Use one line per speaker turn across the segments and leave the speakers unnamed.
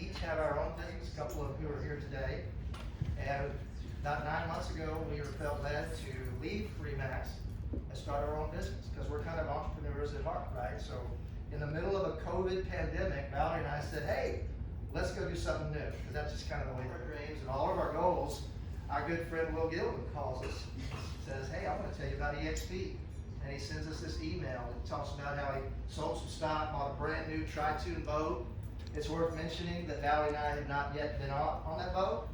each have our own business, a couple of who are here today. And about 9 months ago, we felt led to leave Remax and start our own business because we're kind of entrepreneurs at heart, right? So in the middle of a COVID pandemic, Valerie and I said, hey, let's go do something new, because that's just kind of the way our dreams and all of our goals. Our good friend Will Gilman calls us, says, hey, I want to tell you about EXP. And he sends us this email. It talks about how he sold some stock, bought a brand new tri-tune boat. It's worth mentioning that Valerie and I have not yet been on that boat.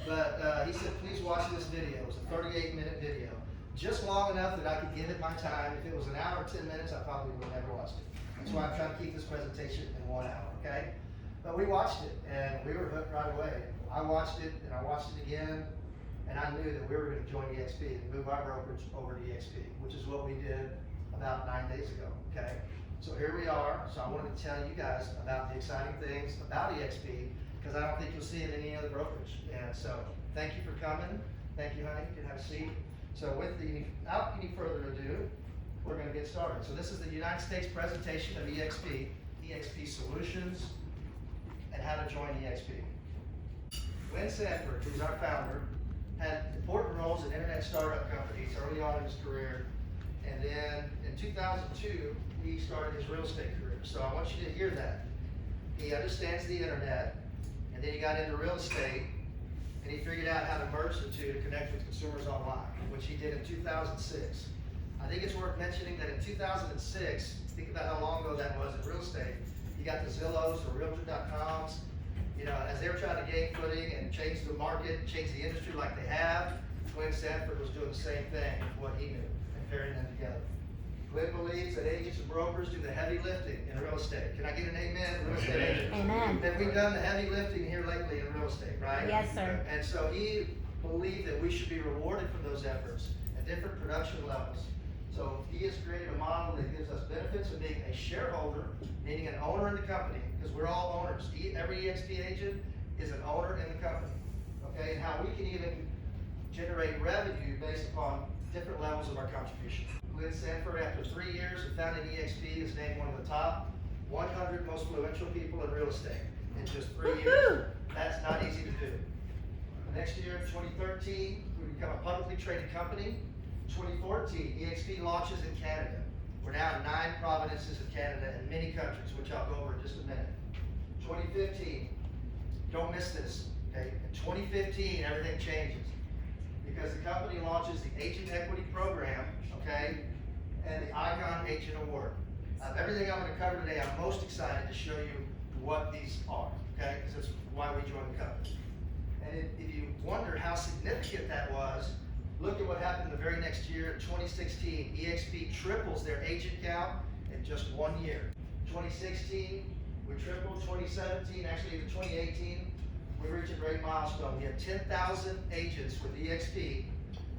But he said, please watch this video. It's a 38-minute video. Just long enough that I could give it my time. If it was an hour or 10 minutes, I probably would have never watched it. That's why I'm trying to keep this presentation in 1 hour, okay? But we watched it, and we were hooked right away. I watched it, and I watched it again, and I knew that we were going to join EXP and move our brokerage over to EXP, which is what we did about 9 days ago, okay? So here we are. So I wanted to tell you guys about the exciting things about EXP, because I don't think you'll see it in any other brokerage. And so thank you for coming. Thank you, honey. You can have a seat. So without any further ado, we're going to get started. So this is the United States presentation of EXP, EXP Solutions, and how to join EXP. Win Sanford, who's our founder, had important roles in internet startup companies early on in his career. And then in 2002, he started his real estate career. So I want you to hear that. He understands the internet, and then he got into real estate, and he figured out how to merge the two to connect with consumers online, which he did in 2006. I think it's worth mentioning that in 2006, think about how long ago that was in real estate. You got the Zillows, the Realtor.coms, you know, as they were trying to gain footing and change the market, change the industry like they have, Glenn Sanford was doing the same thing with what he knew and pairing them together. Glenn believes that agents and brokers do the heavy lifting in real estate. Can I get an amen, real estate agents?
Amen.
That we've done the heavy lifting here lately in real estate, right?
Yes, sir.
And so he believed that we should be rewarded for those efforts at different production levels. So he has created a model that gives us benefits of being a shareholder, meaning an owner in the company, because we're all owners. Every EXP agent is an owner in the company, okay? And how we can even generate revenue based upon different levels of our contribution. Glenn Sanford, after 3 years of founding EXP, is named one of the top 100 most influential people in real estate in just 3 years. That's not easy to do. Next year, in 2013, we become a publicly traded company. 2014, EXP launches in Canada. We're now in 9 provinces of Canada and many countries, which I'll go over in just a minute. 2015, don't miss this, okay? In 2015, everything changes because the company launches the Agent Equity Program, okay, and the Icon Agent Award. Everything I'm going to cover today, I'm most excited to show you what these are, okay, because that's why we joined the company. And if you wonder how significant that was, look at what happened the very next year. In 2016, EXP triples their agent count in just 1 year. 2016, we tripled. 2017, actually in 2018, we reached a great milestone. We have 10,000 agents with EXP,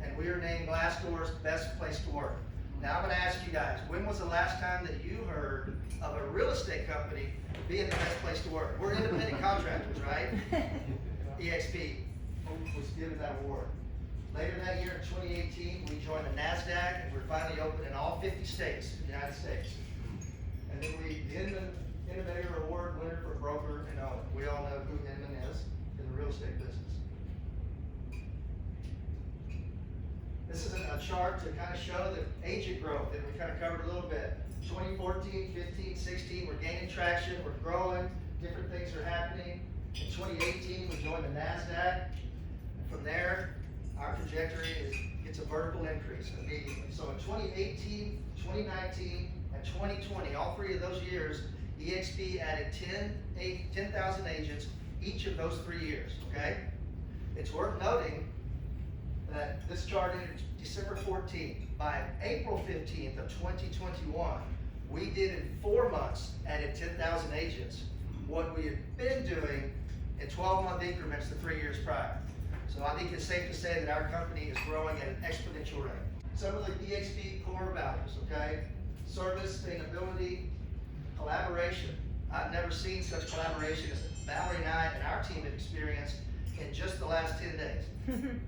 and we are named Glassdoor's best place to work. Now I'm going to ask you guys, when was the last time that you heard of a real estate company being the best place to work? We're independent contractors, right? EXP was given that award. Later that year in 2018, we joined the NASDAQ, and we're finally open in all 50 states in the United States. And then the Innovator Award winner for broker and owner. We all know who Inman is in the real estate business. This is a chart to kind of show the agent growth that we kind of covered a little bit. 2014, 15, 16, we're gaining traction, we're growing, different things are happening. In 2018, we joined the NASDAQ, and from there, our trajectory it's a vertical increase immediately. So in 2018, 2019, and 2020, all 3 of those years, EXP added 10,000 agents each of those 3 years, okay? It's worth noting that this chart ended December 14th. By April 15th of 2021, we did in 4 months added 10,000 agents, what we had been doing in 12-month increments the 3 years prior. So I think it's safe to say that our company is growing at an exponential rate. Some of the EXP core values, okay? Service, sustainability, collaboration. I've never seen such collaboration as Valerie and I and our team have experienced in just the last 10 days.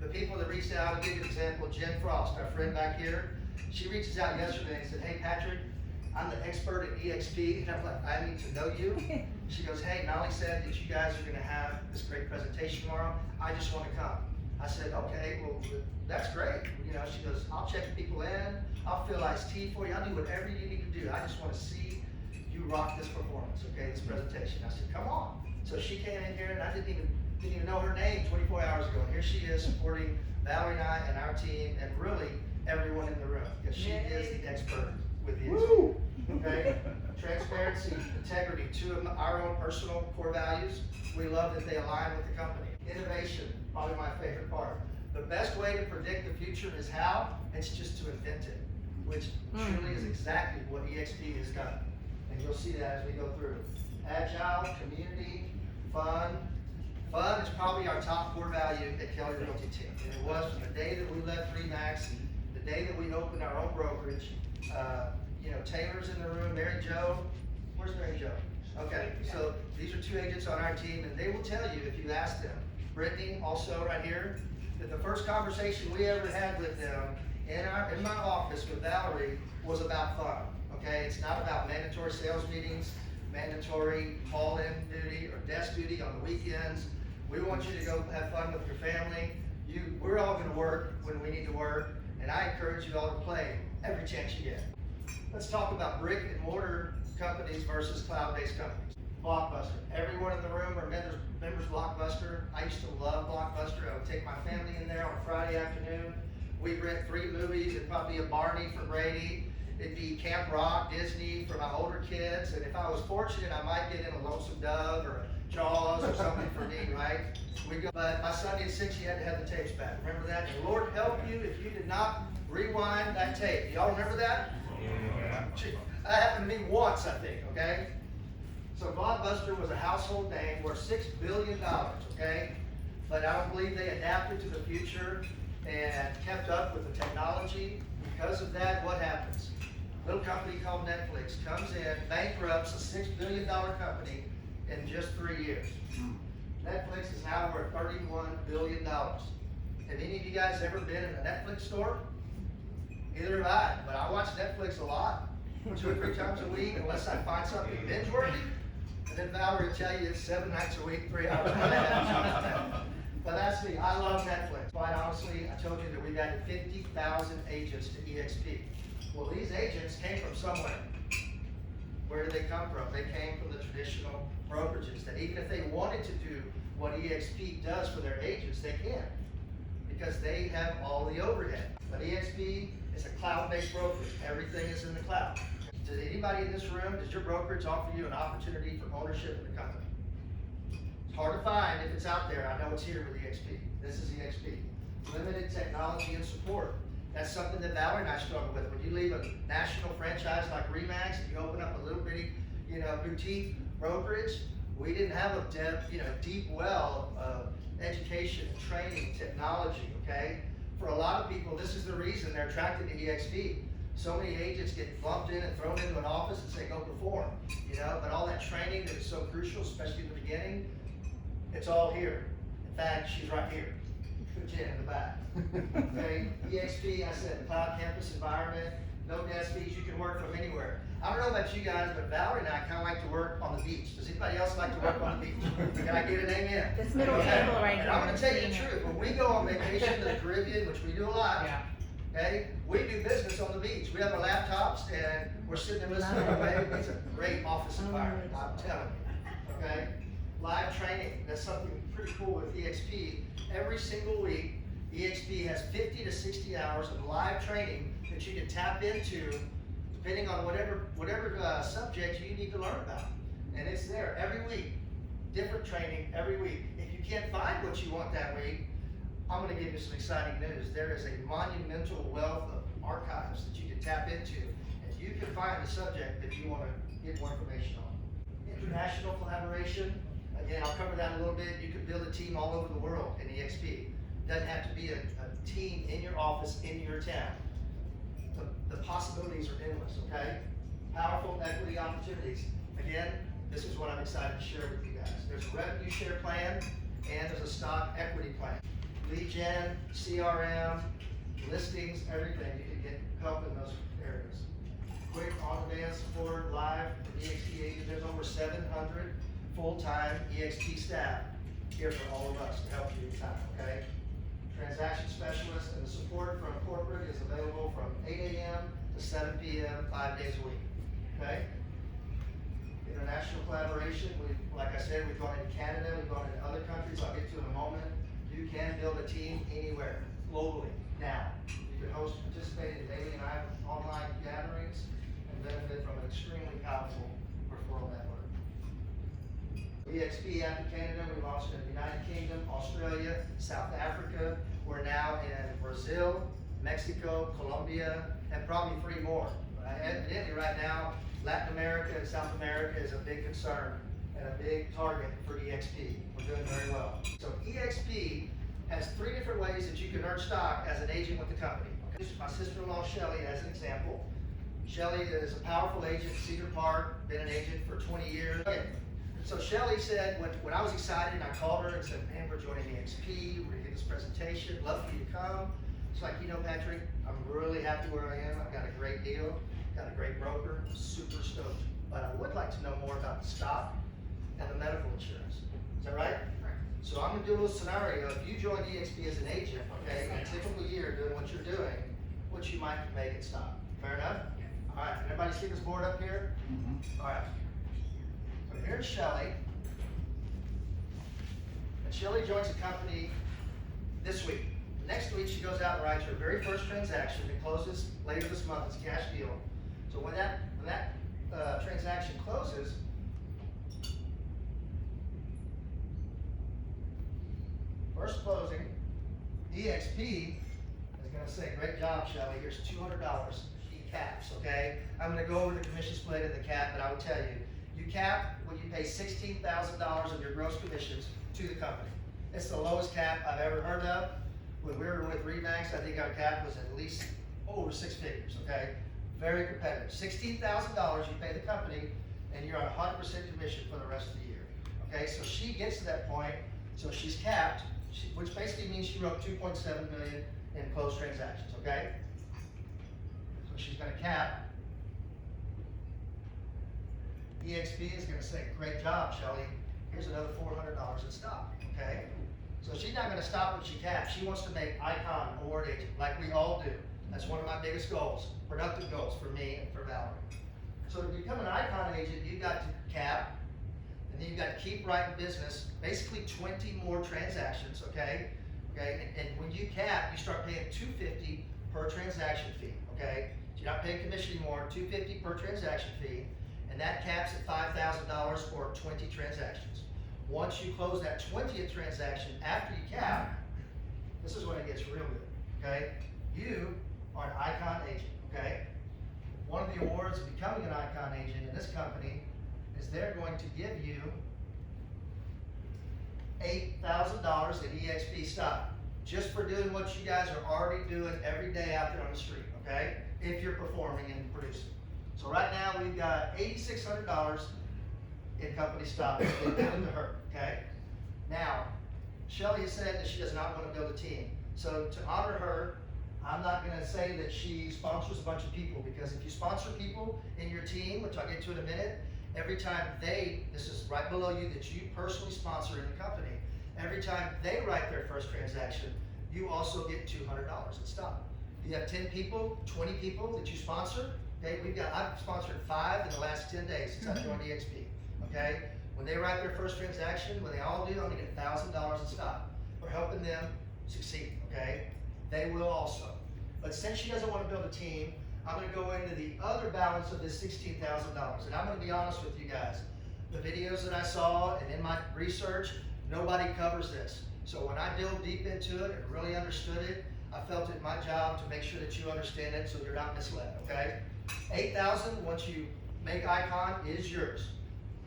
The people that reached out, I'll give you an example. Jen Frost, our friend back here, she reaches out yesterday and said, hey Patrick, I'm the expert at EXP, and I'm like, I need to know you. She goes, hey, Nolly said that you guys are gonna have this great presentation tomorrow. I just wanna come. I said, okay, well, that's great. You know, she goes, I'll check people in, I'll fill iced tea for you, I'll do whatever you need to do. I just wanna see you rock this performance, okay, this presentation. I said, come on. So she came in here, and I didn't even know her name 24 hours ago. And here she is supporting Valerie and I and our team, and really everyone in the room, because she is the expert with the EXP. Okay? Transparency, integrity, two of our own personal core values. We love that they align with the company. Innovation, probably my favorite part. The best way to predict the future is how. It's just to invent it, which truly is exactly what EXP has done. And you'll see that as we go through. Agile, community, fun. Fun is probably our top core value at Kelly Realty Team. And it was from the day that we left RE/MAX, the day that we opened our own brokerage. You know, Taylor's in the room, Mary Jo. Where's Mary Jo? Okay, so these are two agents on our team, and they will tell you if you ask them. Brittany, also right here, that the first conversation we ever had with them in my office with Valerie was about fun. Okay, it's not about mandatory sales meetings, mandatory call-in duty or desk duty on the weekends. We want you to go have fun with your family. We're all going to work when we need to work, and I encourage you all to play every chance you get. Let's talk about brick and mortar companies versus cloud-based companies. Blockbuster. Everyone in the room remembers Blockbuster. I used to love Blockbuster. I would take my family in there on a Friday afternoon. We'd rent 3 movies. It'd probably be a Barney for Brady. It'd be Camp Rock, Disney for my older kids. And if I was fortunate, I might get in a Lonesome Dove or a Jaws or something for me, right? But my Sunday at 6, you had to have the tapes back. Remember that? And Lord help you if you did not rewind that tape. Y'all remember that? Yeah. That happened to me once, I think, okay? So Blockbuster was a household name worth $6 billion, okay? But I don't believe they adapted to the future and kept up with the technology. Because of that, what happens? A little company called Netflix comes in, bankrupts a $6 billion company in just 3 years. Netflix is now worth $31 billion. Have any of you guys ever been in a Netflix store? Neither have I, but I watch Netflix a lot, 2 or 3 times a week, unless I find something binge-worthy. And then Valerie will tell you it's 7 nights a week, 3 hours a day. But that's me. I love Netflix. Quite honestly, I told you that we've added 50,000 agents to EXP. Well, these agents came from somewhere. Where did they come from? They came from the traditional brokerages that even if they wanted to do what EXP does for their agents, they can't, because they have all the overhead. But EXP is a cloud-based brokerage. Everything is in the cloud. Does anybody in this room, does your brokerage offer you an opportunity for ownership in the company? It's hard to find if it's out there. I know it's here with EXP. This is EXP. Limited technology and support. That's something that Valerie and I struggle with. When you leave a national franchise like RE/MAX and you open up a little bitty, boutique brokerage, we didn't have a deep well of education, training, technology, okay? For a lot of people, this is the reason they're attracted to EXP. So many agents get bumped in and thrown into an office and say, go perform, but all that training that is so crucial, especially in the beginning, it's all here. In fact, she's right here. Jen in the back. Okay, EXP, I said, cloud campus environment, no desk fees, you can work from anywhere. I don't know about you guys, but Valerie and I kind of like to work on the beach. Does anybody else like to work on the beach? Can I get an amen?
This middle table right here.
And I'm going to tell you the truth. When we go on vacation to the Caribbean, which we do a lot, okay, we do business on the beach. We have our laptops and we're sitting there listening to waves. It's a great office environment, I'm telling you. Okay, live training. That's something pretty cool with EXP. Every single week, EXP has 50 to 60 hours of live training that you can tap into, depending on whatever subject you need to learn about. And it's there every week, different training every week. If you can't find what you want that week, I'm going to give you some exciting news. There is a monumental wealth of archives that you can tap into, and you can find the subject that you want to get more information on. International collaboration. Again, I'll cover that a little bit. You can build a team all over the world in EXP. Doesn't have to be a team in your office, in your town. The possibilities are endless, okay? Powerful equity opportunities. Again, this is what I'm excited to share with you guys. There's a revenue share plan, and there's a stock equity plan. Lead gen, CRM, listings, everything. You can get help in those areas. Quick, on-demand 5 EXP agents. There's over 700 full-time EXP staff here for all of us to help you anytime, okay? Transaction specialist and the support from corporate is available from 8 a.m. to 7 p.m., 5 days a week, okay? International collaboration, like I said, we've gone into Canada, we've gone into other countries, I'll get to in a moment. You can build a team anywhere, globally, now. You can participate in daily and online gatherings and benefit from an extremely powerful referral network. EXP after Canada, we launched in the United Kingdom, Australia, South Africa. We're now in Brazil, Mexico, Colombia, and probably 3 more. Evidently right now, Latin America and South America is a big concern and a big target for EXP. We're doing very well. So EXP has 3 different ways that you can earn stock as an agent with the company. Okay. My sister-in-law, Shelly, as an example. Shelly is a powerful agent in Cedar Park, been an agent for 20 years. So Shelly said, when I was excited, I called her and said, man, we're joining EXP, we're gonna get this presentation, love for you to come. It's like, you know, Patrick, I'm really happy where I am. I've got a great deal, got a great broker, super stoked. But I would like to know more about the stock and the medical insurance. Is that right? So I'm gonna do a little scenario. If you join EXP as an agent, okay, in a typical year doing what you're doing, what you might make it stock. Fair enough? All right, everybody see this board up here? All right. So here's Shelly. And Shelly joins the company this week. Next week, she goes out and writes her very first transaction that closes later this month. It's a cash deal. So when that transaction closes, first closing, EXP is going to say, great job, Shelly. Here's $200 in caps, okay? I'm going to go over the commission split and the cap, but I will tell you, you cap when you pay $16,000 of your gross commissions to the company. It's the lowest cap I've ever heard of. When we were with Remax, I think our cap was at least over 6 figures, okay? Very competitive. $16,000 you pay the company, and you're on 100% commission for the rest of the year, okay? So she gets to that point, so she's capped, which basically means she wrote $2.7 million in closed transactions, okay? So she's gonna cap. EXP is gonna say, great job, Shelly. Here's another $400 in stock, okay? So she's not gonna stop when she caps. She wants to make Icon Award Agent, like we all do. That's one of my biggest goals, productive goals for me and for Valerie. So to become an Icon Agent, you've got to cap, and then you've got to keep writing business, basically 20 more transactions, okay? Okay, and when you cap, you start paying $250 per transaction fee, okay? So you're not paying commission anymore, $250 per transaction fee, and that caps at $5,000 for 20 transactions. Once you close that 20th transaction after you cap, this is when it gets real good, okay? You are an Icon Agent, okay? One of the awards of becoming an Icon Agent in this company is they're going to give you $8,000 in EXP stock, just for doing what you guys are already doing every day out there on the street, okay? If you're performing and producing. So right now we've got $8,600 in company stock that's been given to her, okay? Now, Shelly has said that she does not want to build a team. So to honor her, I'm not gonna say that she sponsors a bunch of people, because if you sponsor people in your team, which I'll get to in a minute, every time this is right below you, that you personally sponsor in the company, every time they write their first transaction, you also get $200 in stock. If you have 10 people, 20 people that you sponsor, okay, I've sponsored 5 in the last 10 days since I joined EXP, okay? When they write their first transaction, when they all do, I'm gonna get $1,000 in stock. We're helping them succeed, okay? They will also. But since she doesn't want to build a team, I'm gonna go into the other balance of this $16,000. And I'm gonna be honest with you guys. The videos that I saw and in my research, nobody covers this. So when I dove deep into it and really understood it, I felt it my job to make sure that you understand it so you're not misled, okay? 8,000, once you make Icon, is yours.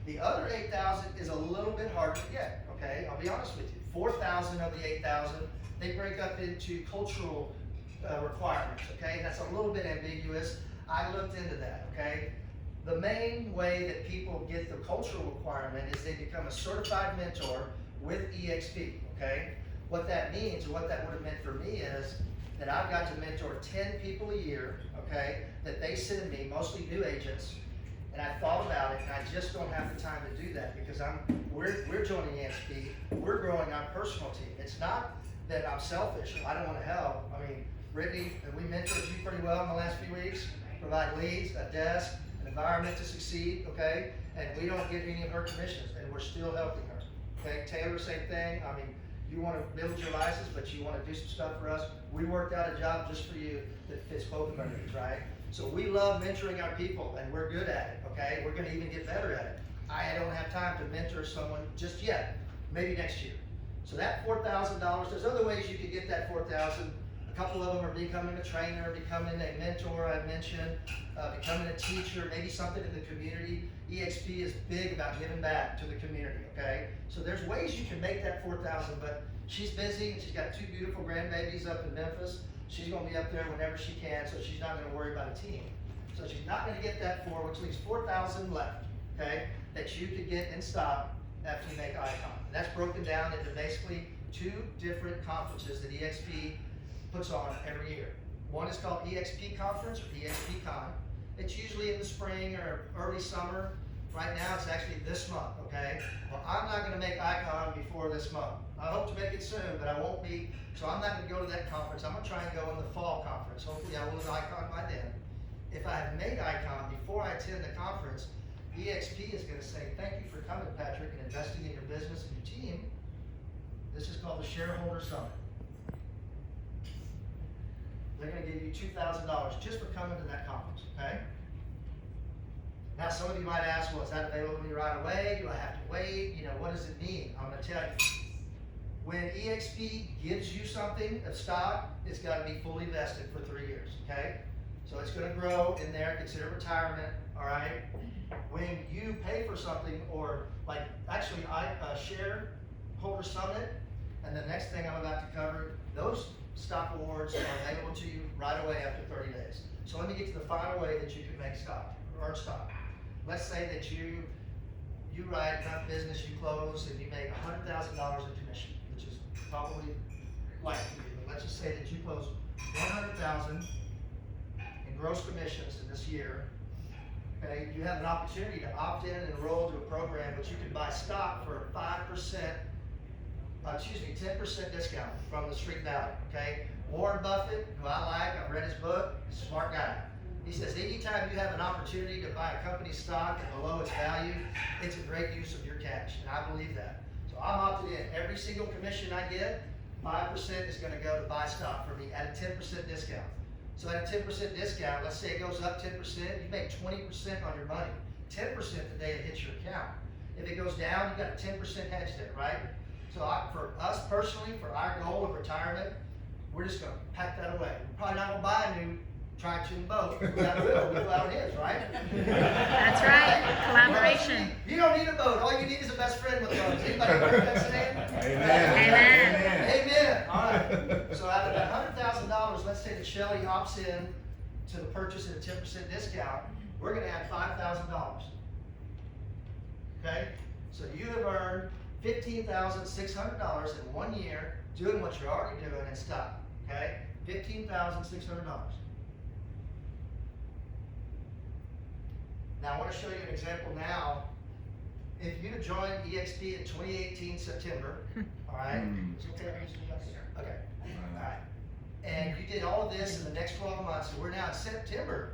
The other 8,000 is a little bit harder to get, okay? I'll be honest with you. 4,000 of the 8,000, they break up into cultural requirements, okay? That's a little bit ambiguous. I looked into that, okay? The main way that people get the cultural requirement is they become a certified mentor with EXP, okay? What that means, or what that would have meant for me, is that I've got to mentor 10 people a year, okay, that they send me, mostly new agents, And I thought about it, and I just don't have the time to do that because we're joining EXP. We're growing our personal team. It's not that I'm selfish. I don't want to help. I mean, Brittany, we mentored you pretty well in the last few weeks. Provide leads, a desk, an environment to succeed, okay? And we don't get any of her commissions, and we're still helping her, okay? Taylor, same thing. I mean, you want to build your license, but you want to do some stuff for us. We worked out a job just for you that fits both of our needs, right? So we love mentoring our people, and we're good at it, okay? We're going to even get better at it. I don't have time to mentor someone just yet, maybe next year. So that $4,000, there's other ways you could get that $4,000. A couple of them are becoming a trainer, becoming a mentor, I mentioned, becoming a teacher, maybe something in the community. EXP is big about giving back to the community, okay? So there's ways you can make that $4,000, but she's busy, and she's got 2 beautiful grandbabies up in Memphis. She's going to be up there whenever she can, so she's not going to worry about a team. So she's not going to get that which leaves $4,000 left, okay, that you could get in stock after you make Icon. And that's broken down into basically 2 different conferences that EXP puts on every year. One is called EXP Conference, or EXP Con. It's usually in the spring or early summer. Right now, it's actually this month, okay? Well, I'm not going to make Icon before this month. I hope to make it soon, but I won't be, so I'm not going to go to that conference. I'm going to try and go in the fall conference. Hopefully, I will have Icon by then. If I have made Icon before I attend the conference, EXP is going to say, thank you for coming, Patrick, and investing in your business and your team. This is called the Shareholder Summit. They're going to give you $2,000 just for coming to that conference, okay? Now, some of you might ask, well, is that available to me right away? Do I have to wait? You know, what does it mean? I'm going to tell you. When EXP gives you something of stock, it's got to be fully vested for 3 years, okay? So it's going to grow in there, consider retirement, all right? When you pay for something, or like, actually, Shareholder Summit, and the next thing I'm about to cover, those stock awards are available to you right away after 30 days. So let me get to the final way that you can make stock, or earn stock. Let's say that you write enough business, you close, and you make $100,000 in commission, which is probably likely to you. But let's just say that you close $100,000 in gross commissions in this year. Okay, you have an opportunity to opt in and enroll to a program which you can buy stock for 10% discount from the Street Valley, okay? Warren Buffett, who I like, I've read his book, he's a smart guy. He says anytime you have an opportunity to buy a company's stock at below its value, it's a great use of your cash, and I believe that. So I'm opted in. Every single commission I get, 5% is going to go to buy stock for me at a 10% discount. So at a 10% discount, let's say it goes up 10%, you make 20% on your money. 10% the day it hits your account. If it goes down, you got a 10% hedge there, right? So for us personally, for our goal of retirement, we're just going to pack that away. We're probably not going to buy a new tri-tune boat. We got a boat. We know how it is, right?
That's right. Collaboration.
You don't need a boat. All you need is a best friend with boats. Anybody heard that saying?
Amen.
Amen. All right. So out of that $100,000, let's say that Shelly opts in to the purchase at a 10% discount, we're going to add $5,000. Okay? So you have earned $15,600 in 1 year doing what you're already doing in stock. Okay? $15,600. Now I want to show you an example now. If you joined EXP in 2018 September, all right? Okay. All right. And you did all of this in the next 12 months, and we're now in September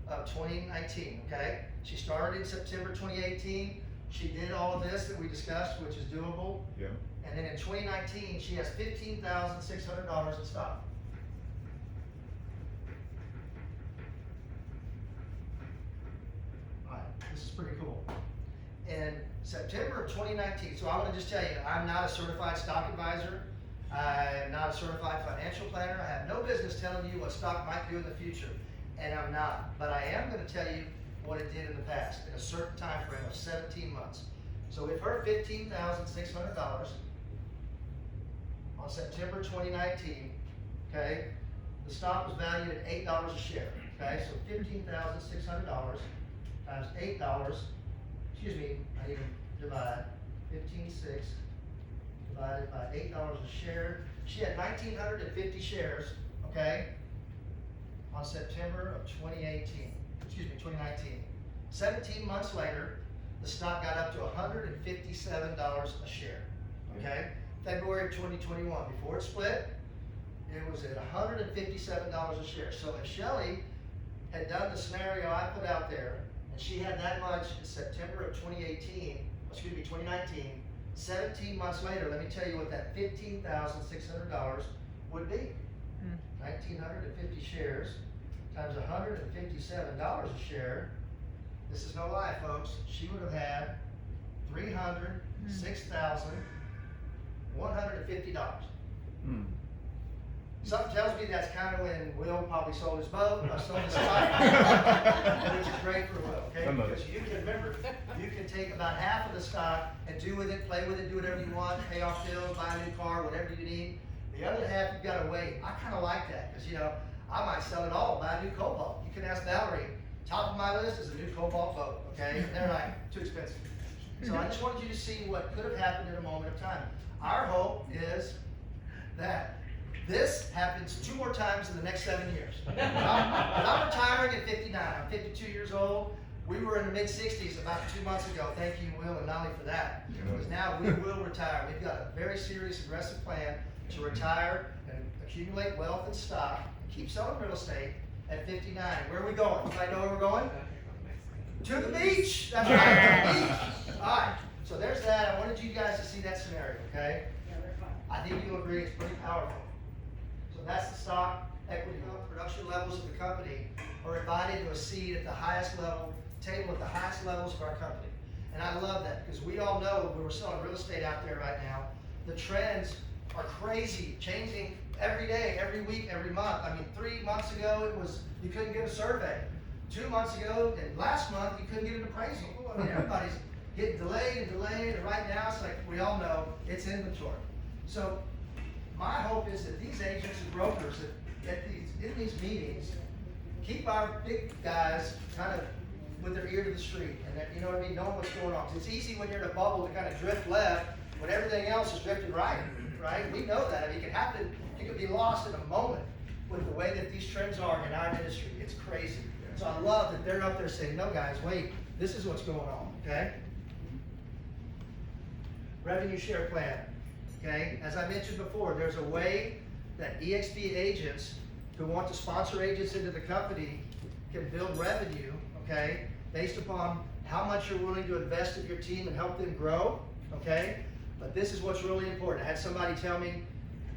of 2019, okay? She started in September 2018. She did all of this that we discussed, which is doable.
Yeah.
And then in 2019, she has $15,600 in stock. All right, this is pretty cool. In September of 2019, so I want to just tell you, I'm not a certified stock advisor. I'm not a certified financial planner. I have no business telling you what stock might do in the future, and I'm not. But I am going to tell you what it did in the past in a certain time frame of 17 months. So with her $15,600 on September 2019, okay, the stock was valued at $8 a share. Okay, so $15,600 times $8. Excuse me, I need to divide 15.6 divided by $8 a share. She had 1,950 shares, okay, on September of 2019. 17 months later, the stock got up to $157 a share, okay? February of 2021, before it split, it was at $157 a share. So if Shelly had done the scenario I put out there, and she had that much in September of 2019, 17 months later, let me tell you what that $15,600 would be. 1,950 shares times $157 a share. This is no lie, folks. She would have had $306,150. Something tells me that's kind of when Will probably sold his boat, or sold his stock, which is great for Will, okay? Because you can remember, you can take about half of the stock and do with it, play with it, do whatever you want, pay off bills, buy a new car, whatever you need. The other half, you've got to wait. I kind of like that, because, you know, I might sell it all, buy a new Cobalt. You can ask Valerie. Top of my list is a new Cobalt boat, okay? And they're like, too expensive. So I just wanted you to see what could have happened in a moment of time. Our hope is that this happens 2 more times in the next 7 years. I'm retiring at 59. I'm 52 years old. We were in the mid-60s about 2 months ago. Thank you, Will and Nolly, for that. Because now we will retire. We've got a very serious, aggressive plan to retire and accumulate wealth and stock, and keep selling real estate at 59. Where are we going? Anybody know where we're going? To the beach. That's right, the beach. All right. So there's that. I wanted you guys to see that scenario, okay? I think you'll agree it's pretty powerful. So that's the stock, equity, production levels of the company are invited to a seat at the highest level, table at the highest levels of our company. And I love that, because we all know when we're selling real estate out there right now, the trends are crazy, changing every day, every week, every month. I mean, 3 months ago, it was, you couldn't get a survey. 2 months ago, and last month, you couldn't get an appraisal. I mean, everybody's getting delayed, and right now, it's like, we all know, it's inventory. So, my hope is that these agents and brokers in these meetings keep our big guys kind of with their ear to the street, and that, you know what I mean, knowing what's going on. 'Cause it's easy when you're in a bubble to kind of drift left when everything else is drifting right, right? We know that. I mean, it can happen, you could be lost in a moment with the way that these trends are in our industry. It's crazy. So I love that they're up there saying, no guys, wait, this is what's going on, okay? Revenue share plan, okay? As I mentioned before, there's a way that EXP agents who want to sponsor agents into the company can build revenue, okay? Based upon how much you're willing to invest in your team and help them grow, okay? But this is what's really important. I had somebody tell me,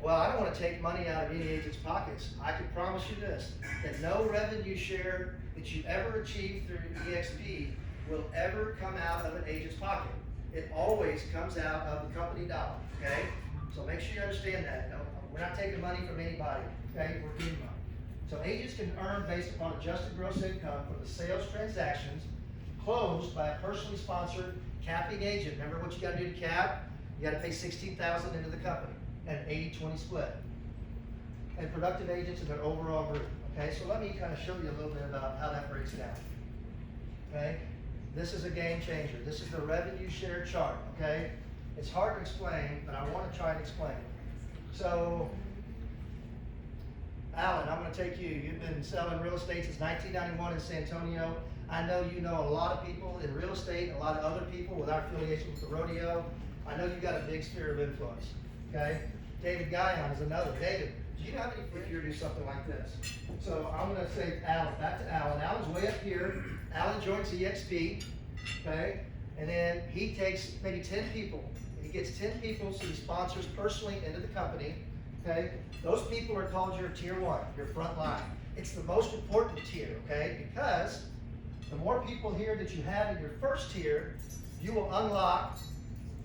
well, I don't want to take money out of any agent's pockets. I can promise you this, that no revenue share that you ever achieve through EXP will ever come out of an agent's pocket. It always comes out of the company dollar, okay? So make sure you understand that. No, we're not taking money from anybody, okay? We're giving money. So agents can earn based upon adjusted gross income for the sales transactions closed by a personally sponsored capping agent. Remember what you gotta do to cap? You gotta pay $16,000 into the company at an 80-20 split. And productive agents in their overall group, okay? So let me kind of show you a little bit about how that breaks down, okay? This is a game changer. This is the revenue share chart, okay? It's hard to explain, but I want to try and explain it. So, Alan, I'm going to take you. You've been selling real estate since 1991 in San Antonio. I know you know a lot of people in real estate, a lot of other people with our affiliation with the rodeo. I know you've got a big sphere of influence, okay? David Guyon is another. David, do you know how many if you were to do something like this? So I'm going to say Alan, back to Alan. Alan's way up here. Alan joins EXP, okay? And then he takes maybe 10 people. He gets 10 people, so he sponsors personally into the company, okay? Those people are called your tier 1, your Frontline. It's the most important tier, okay? Because the more people here that you have in your first tier, you will unlock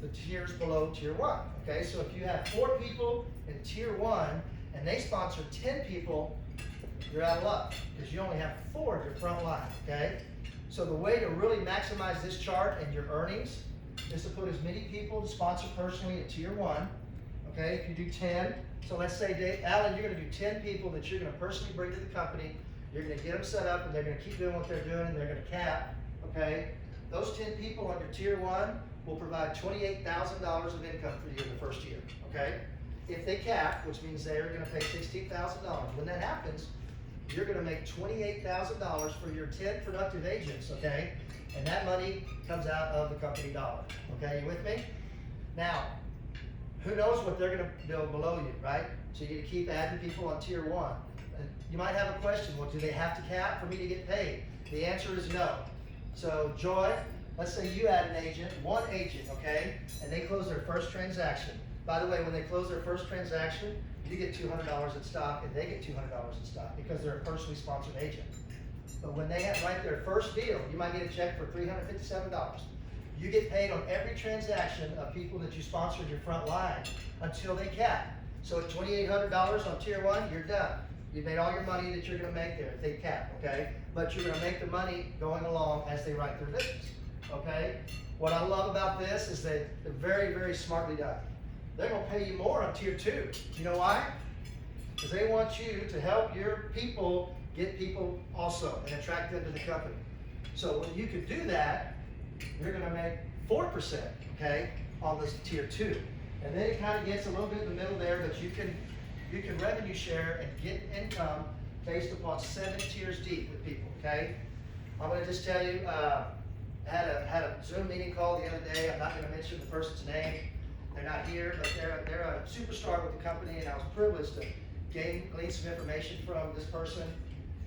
the tiers below tier 1, okay? So if you have 4 people in tier 1 and they sponsor 10 people, you're out of luck because you only have 4 in your front line, okay? So the way to really maximize this chart and your earnings is to put as many people to sponsor personally at tier 1, okay? If you do 10, so let's say, Dave, Alan, you're gonna do 10 people that you're gonna personally bring to the company. You're gonna get them set up and they're gonna keep doing what they're doing and they're gonna cap, okay? Those 10 people on your tier 1 will provide $28,000 of income for you in the first year, okay? If they cap, which means they're gonna pay $16,000, when that happens, you're gonna make $28,000 for your 10 productive agents, okay? And that money comes out of the company dollar, okay? You with me? Now, who knows what they're gonna build below you, right? So you need to keep adding people on tier 1. You might have a question, well, do they have to cap for me to get paid? The answer is no. So Joy, let's say you add an agent, one agent, okay? And they close their first transaction. By the way, when they close their first transaction, you get $200 in stock and they get $200 in stock because they're a personally sponsored agent. But when they write their first deal, you might get a check for $357. You get paid on every transaction of people that you sponsor in your front line until they cap. So at $2,800 on tier 1, you're done. You made all your money that you're gonna make there if they cap, okay? But you're gonna make the money going along as they write their business, okay? What I love about this is that they're very, very smartly done. They're gonna pay you more on tier 2. You know why? Because they want you to help your people get people also and attract them to the company. So when you can do that, you're gonna make 4%, okay, on this tier 2. And then it kind of gets a little bit in the middle there, but you can revenue share and get income based upon 7 tiers deep with people, okay? I'm gonna just tell you, had a Zoom meeting call the other day. I'm not gonna mention the person's name. They're not here, but they're a superstar with the company, and I was privileged to glean some information from this person.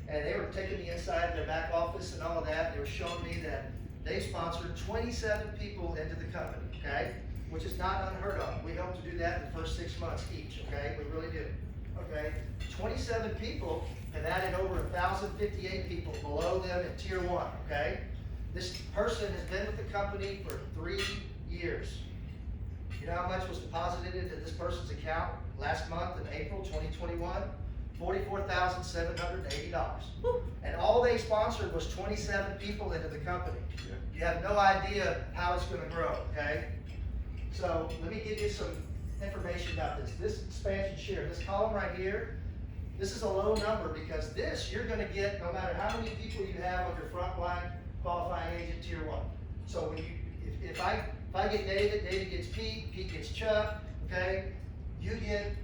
And they were taking me inside their back office and all of that. They were showing me that they sponsored 27 people into the company, okay? Which is not unheard of. We hope to do that in the first 6 months each, okay? We really do, okay? 27 people have added over 1,058 people below them in tier 1, okay? This person has been with the company for 3 years. You know how much was deposited into this person's account last month in April 2021? $44,780. And all they sponsored was 27 people into the company. You have no idea how it's gonna grow, okay? So let me give you some information about this. This expansion share, this column right here, this is a low number because this you're gonna get no matter how many people you have on your frontline qualifying agent tier 1. So when if I get David, David gets Pete, Pete gets Chuck, okay? You get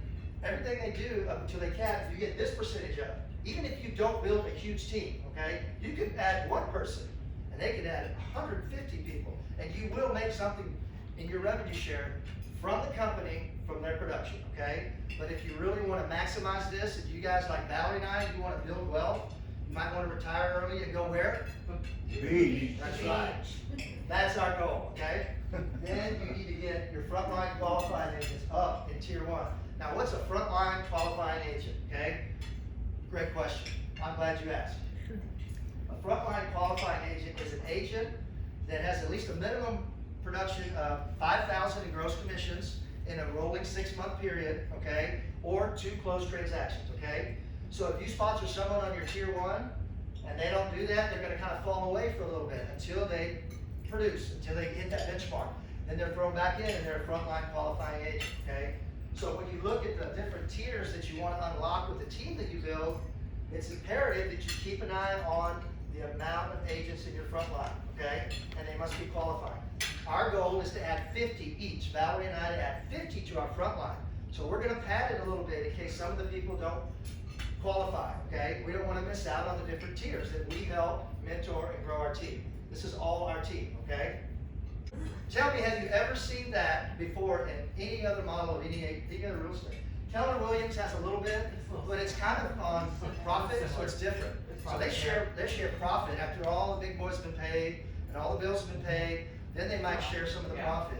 everything they do up until they cap, you get this percentage up. Even if you don't build a huge team, okay? You can add one person and they can add 150 people and you will make something in your revenue share from the company, from their production, okay? But if you really want to maximize this, if you guys like Valerie and I, you want to build wealth, you might want to retire early and go where?
Beach.
That's right. That's our goal, okay? Then you need to get your frontline qualifying agents up in tier 1. Now, what's a frontline qualifying agent, okay? Great question. I'm glad you asked. A frontline qualifying agent is an agent that has at least a minimum production of 5,000 in gross commissions in a rolling 6-month period, okay? Or 2 closed transactions, okay? So if you sponsor someone on your tier 1 and they don't do that, they're gonna kind of fall away for a little bit until they produce, until they hit that benchmark. Then they're thrown back in and they're a frontline qualifying agent, okay? So when you look at the different tiers that you want to unlock with the team that you build, it's imperative that you keep an eye on the amount of agents in your front line, okay? And they must be qualified. Our goal is to add 50 each. Valerie and I to add 50 to our front line. So we're gonna pad it a little bit in case some of the people don't qualify, okay? We don't wanna miss out on the different tiers that we help mentor and grow our team. This is all our team, okay? Tell me, have you ever seen that before in any other model of any other real estate? Keller Williams has a little bit, but it's kind of on profit, so it's different. So they share profit after all the big boys have been paid and all the bills have been paid. Then they might share some of the profit.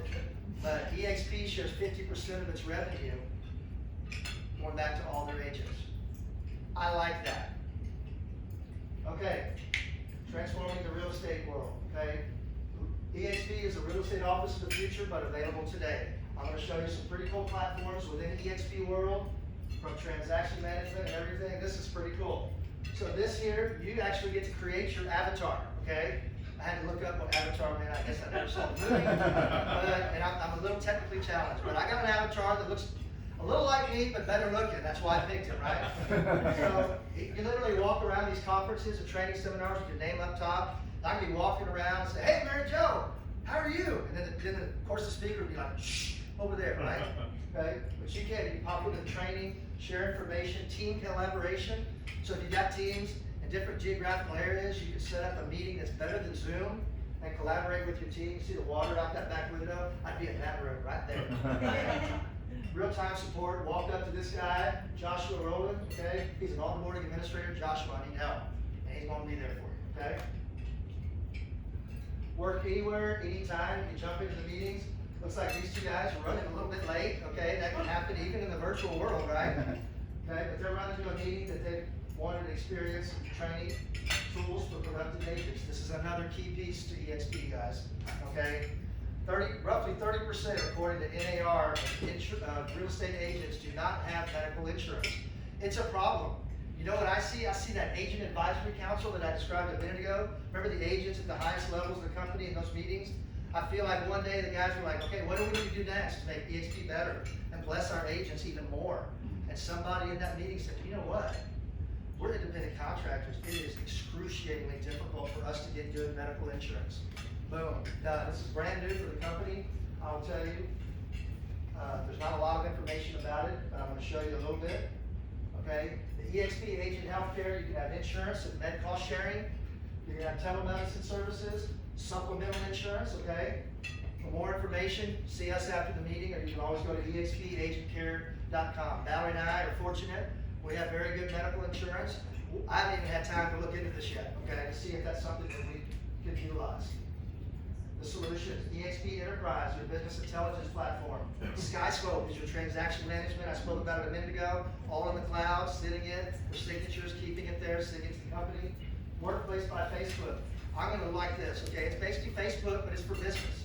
But EXP shares 50% of its revenue going back to all their agents. I like that. Okay, transforming the real estate world, okay? EXP is a real estate office of the future, but available today. I'm gonna show you some pretty cool platforms within the EXP world, from transaction management and everything. This is pretty cool. So this here, you actually get to create your avatar, okay? I had to look up what avatar meant. I guess I never saw the movie. And I'm a little technically challenged, but I got an avatar that looks a little like me, but better looking. That's why I picked it, right? So you literally walk around these conferences or training seminars with your name up top. I can be walking around and say, hey, Mary Jo, how are you? And then of course the speaker would be like, shh, over there, right? Okay? But you can pop into the training, share information, team collaboration. So if you got teams in different geographical areas, you can set up a meeting that's better than Zoom and collaborate with your team. See the water out that back window? I'd be in that room right there. Real-time support, walked up to this guy, Joshua Rowland, okay? He's an onboarding administrator. Joshua, I need help. And he's gonna be there for you, okay? Work anywhere, anytime, you can jump into the meetings. Looks like these two guys are running a little bit late, okay? That can happen even in the virtual world, right? Okay, but they're running to a meeting that they wanted to experience training tools for productive agents. This is another key piece to EXP, guys, okay? Roughly 30%, according to NAR, real estate agents do not have medical insurance. It's a problem. You know what I see? I see that agent advisory council that I described a minute ago. Remember the agents at the highest levels of the company in those meetings? I feel like one day the guys were like, okay, what do we need to do next to make EXP better and bless our agents even more? And somebody in that meeting said, you know what? We're independent contractors. It is excruciatingly difficult for us to get good medical insurance. Boom. Now, this is brand new for the company. I'll tell you, there's not a lot of information about it, but I'm going to show you a little bit. Okay, the EXP agent healthcare, you can have insurance and med cost sharing. You can have telemedicine services, supplemental insurance, okay? For more information, see us after the meeting, or you can always go to expagentcare.com. Valerie and I are fortunate. We have very good medical insurance. I haven't even had time to look into this yet, okay, to see if that's something that we could utilize. The solutions, EXP Enterprise, your business intelligence platform. SkyScope is your transaction management. I spoke about it a minute ago. All in the cloud, sitting in, for signatures, keeping it there, sitting into the company. Workplace by Facebook. I'm gonna like this, okay? It's basically Facebook, but it's for business.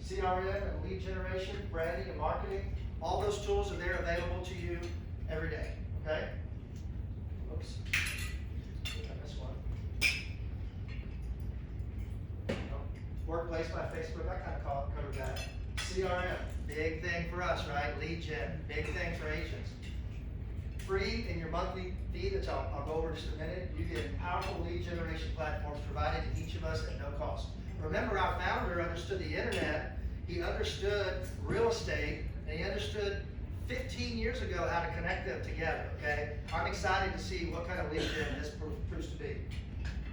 CRM and lead generation, branding and marketing. All those tools are there available to you every day, okay? Oops. I think I missed one. Workplace by Facebook, I kind of covered that. CRM, big thing for us, right? Lead gen, big thing for agents. Free in your monthly fee that I'll go over in just a minute, you get powerful lead generation platforms provided to each of us at no cost. Remember, our founder understood the internet, he understood real estate, and he understood 15 years ago how to connect them together, okay? I'm excited to see what kind of lead gen this proves to be.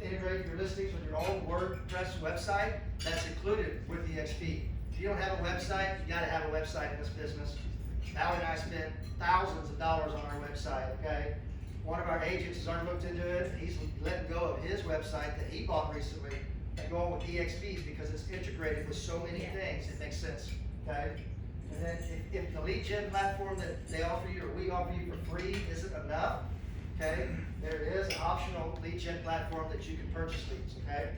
Integrate your listings with your own WordPress website, that's included with EXP. If you don't have a website, you gotta have a website in this business. Valerie and I spent thousands of dollars on our website, okay? One of our agents has already looked into it, he's letting go of his website that he bought recently and going with EXP's because it's integrated with so many things, it makes sense, okay? And then if the lead gen platform that they offer you or we offer you for free isn't enough, okay, there is an optional lead gen platform that you can purchase leads, okay?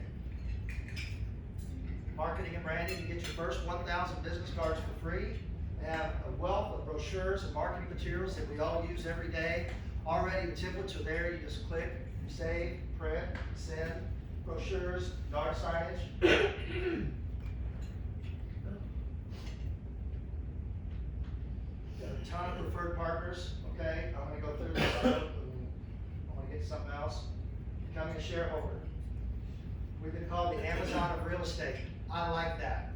Marketing and branding, you get your first 1,000 business cards for free. They have a wealth of brochures and marketing materials that we all use every day. Already the templates are there, you just click, save, print, send, brochures, yard signage. Got a ton of preferred partners, okay? I'm gonna go through this. I'm gonna get to something else. Becoming a shareholder. We've been called the Amazon of real estate. I like that.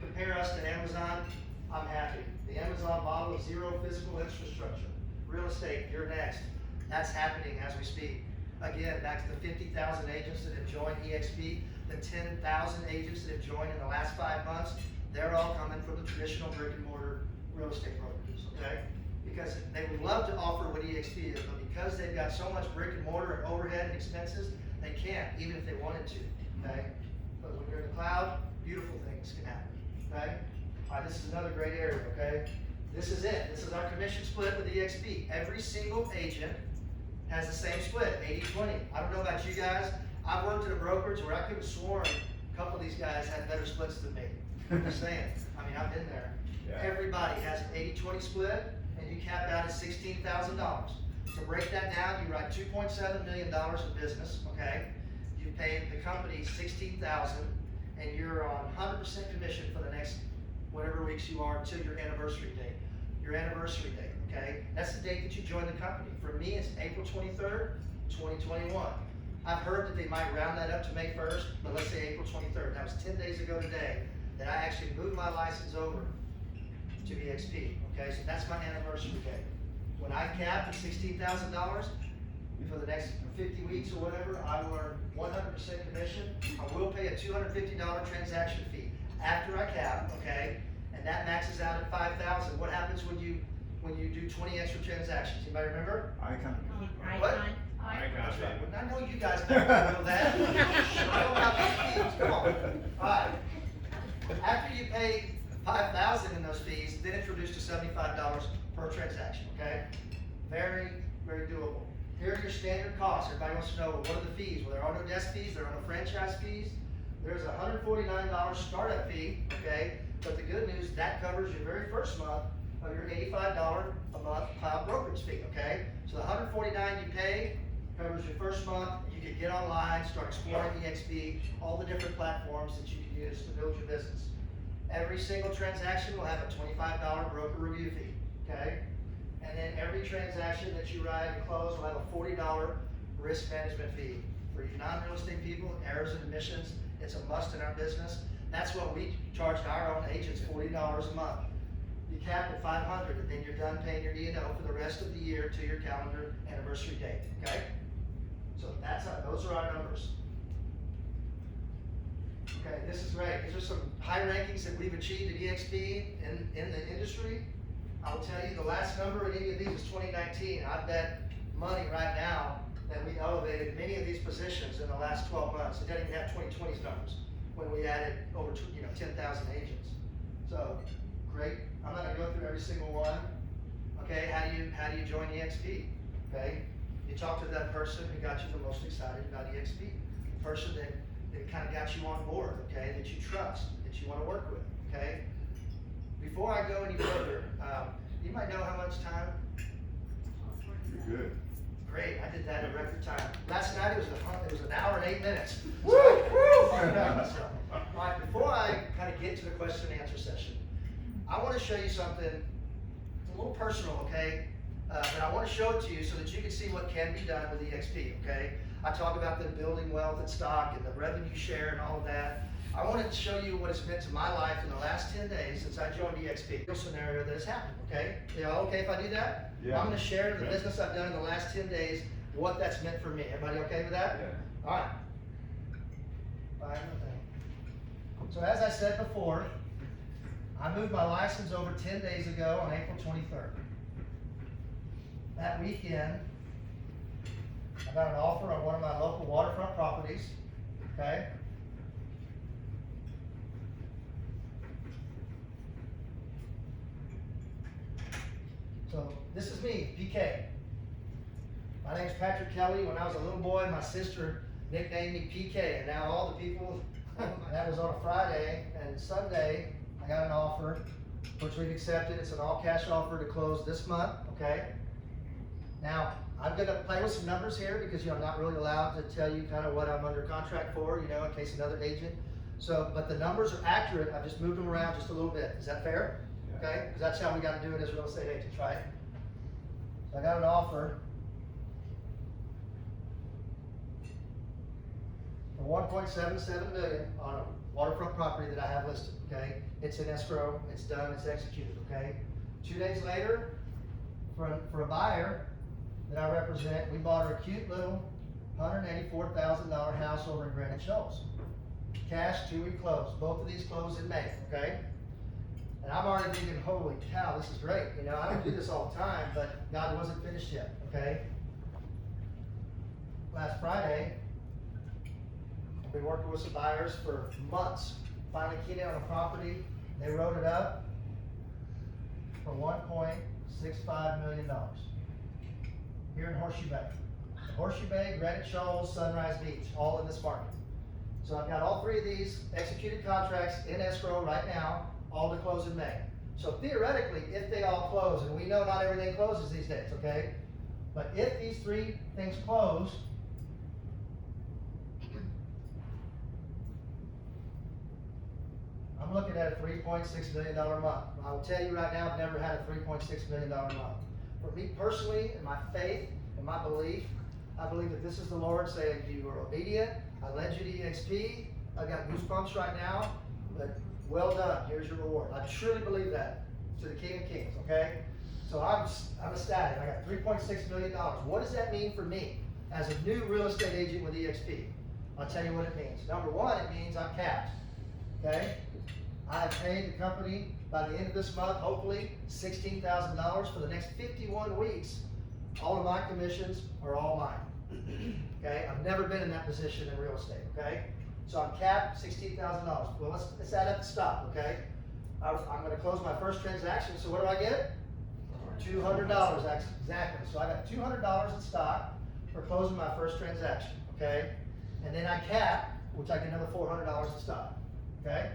Compare us to Amazon, I'm happy. The Amazon model of zero physical infrastructure. Real estate, you're next. That's happening as we speak. Again, back to the 50,000 agents that have joined EXP, the 10,000 agents that have joined in the last 5 months, they're all coming from the traditional brick and mortar real estate brokers, okay? Because they would love to offer what EXP is, but because they've got so much brick and mortar and overhead and expenses, they can't, even if they wanted to, okay? But when you're in the cloud, beautiful things can happen, okay? All right, this is another great area, okay? This is it. This is our commission split with EXP. Every single agent has the same split, 80-20. I don't know about you guys. I've worked at a brokerage where I could have sworn a couple of these guys had better splits than me. I'm just saying. I mean, I've been there. Yeah. Everybody has an 80-20 split, and you cap out at $16,000. To break that down, you write $2.7 million in business, okay? You pay the company $16,000, and you're on 100% commission for the next whatever weeks you are until your anniversary date. Your anniversary date, okay? That's the date that you join the company. For me, it's April 23rd, 2021. I've heard that they might round that up to May 1st, but let's say April 23rd. That was 10 days ago today that I actually moved my license over to EXP, okay? So that's my anniversary date. When I cap at $16,000, for the next 50 weeks or whatever, I will earn 100% commission. I will pay a $250 transaction fee after I cap, okay? And that maxes out at 5,000. What happens when you do 20 extra transactions? Anybody remember?
Icon.
What? That's right. Well, I know you guys know that. I know about these fees. Come on. All right. After you pay 5,000 in those fees, then it's reduced to $75 per transaction, okay? Very, very doable. Here are your standard costs. Everybody wants to know, well, what are the fees? Well, there are no desk fees, there are no franchise fees. There's a $149 startup fee, okay? But the good news, that covers your very first month of your $85 a month cloud brokerage fee, okay? So the $149 you pay covers your first month. You can get online, start exploring EXP, all the different platforms that you can use to build your business. Every single transaction will have a $25 broker review fee, okay? And then every transaction that you write and close will have a $40 risk management fee. For you non-real estate people, errors and omissions, it's a must in our business. That's what we charge our own agents, $40 a month. You cap at $500, and then you're done paying your E&O for the rest of the year to your calendar anniversary date, okay? So those are our numbers. Okay, this is great. These are some high rankings that we've achieved at EXP in the industry. I will tell you the last number in any of these is 2019. I bet money right now that we elevated many of these positions in the last 12 months. It doesn't even have 2020's numbers when we added over 10,000 agents. So great. I'm not gonna go through every single one. Okay, how do you join EXP? Okay, you talk to that person who got you the most excited about EXP, the person that kind of got you on board, okay, that you trust, that you want to work with, okay? Before I go any further, you might know how much time?
You're good.
Great, I did that in record time. Last night it was an hour and 8 minutes.
Woo! Woo!
All right, before I kind of get to the question and answer session, I want to show you something a little personal, okay? But I want to show it to you so that you can see what can be done with EXP, okay? I talk about the building wealth and stock and the revenue share and all of that. I wanted to show you what it's meant to my life in the last 10 days since I joined EXP. Real scenario that has happened, okay? You all okay if I do that?
Yeah.
I'm going to share the business I've done in the last 10 days, what that's meant for me. Everybody okay with that?
Yeah.
All right. Find the thing. So as I said before, I moved my license over 10 days ago on April 23rd. That weekend, I got an offer on one of my local waterfront properties, okay? So this is me, PK. My name's Patrick Kelly. When I was a little boy, my sister nicknamed me PK, and now all the people, that was on a Friday, and Sunday, I got an offer, which we've accepted. It's an all-cash offer to close this month, okay? Now, I'm gonna play with some numbers here because I'm not really allowed to tell you kind of what I'm under contract for, in case another agent. So, but the numbers are accurate. I've just moved them around just a little bit. Is that fair?
Yeah.
Okay, because that's how we got to do it as real estate agents, right? So I got an offer for $1.77 million on a waterfront property that I have listed. Okay, it's in escrow. It's done. It's executed. Okay. 2 days later, for a buyer that I represent, we bought a cute little $184,000 house over in Granite Shoals. Cash 2-week close. Both of these closed in May, okay? And I'm already thinking, holy cow, this is great. I don't do this all the time, but God wasn't finished yet, okay? Last Friday, I've been working with some buyers for months. Finally keyed in on a property. They wrote it up for $1.65 million. Here in Horseshoe Bay. Horseshoe Bay, Granite Shoals, Sunrise Beach, all in this market. So I've got all 3 of these executed contracts in escrow right now, all to close in May. So theoretically, if they all close, and we know not everything closes these days, okay? But if these 3 things close, I'm looking at a $3.6 million month. I will tell you right now, I've never had a $3.6 million month. For me personally, in my faith and my belief, I believe that this is the Lord saying, you were obedient, I led you to EXP, I got goosebumps right now, but well done, here's your reward. I truly believe that to the King of Kings, okay? So I'm ecstatic. I got $3.6 million. What does that mean for me? as a new real estate agent with EXP. I'll tell you what it means. Number one, it means I'm capped, okay? I have paid the company by the end of this month, hopefully, $16,000 for the next 51 weeks. All of my commissions are all mine, okay? I've never been in that position in real estate, okay? So I'm capped $16,000. Well, let's add up the stock, okay? I'm gonna close my first transaction, so what do I get? $200, exactly. So I got $200 in stock for closing my first transaction, okay? And then I cap, which I get another $400 in stock, okay?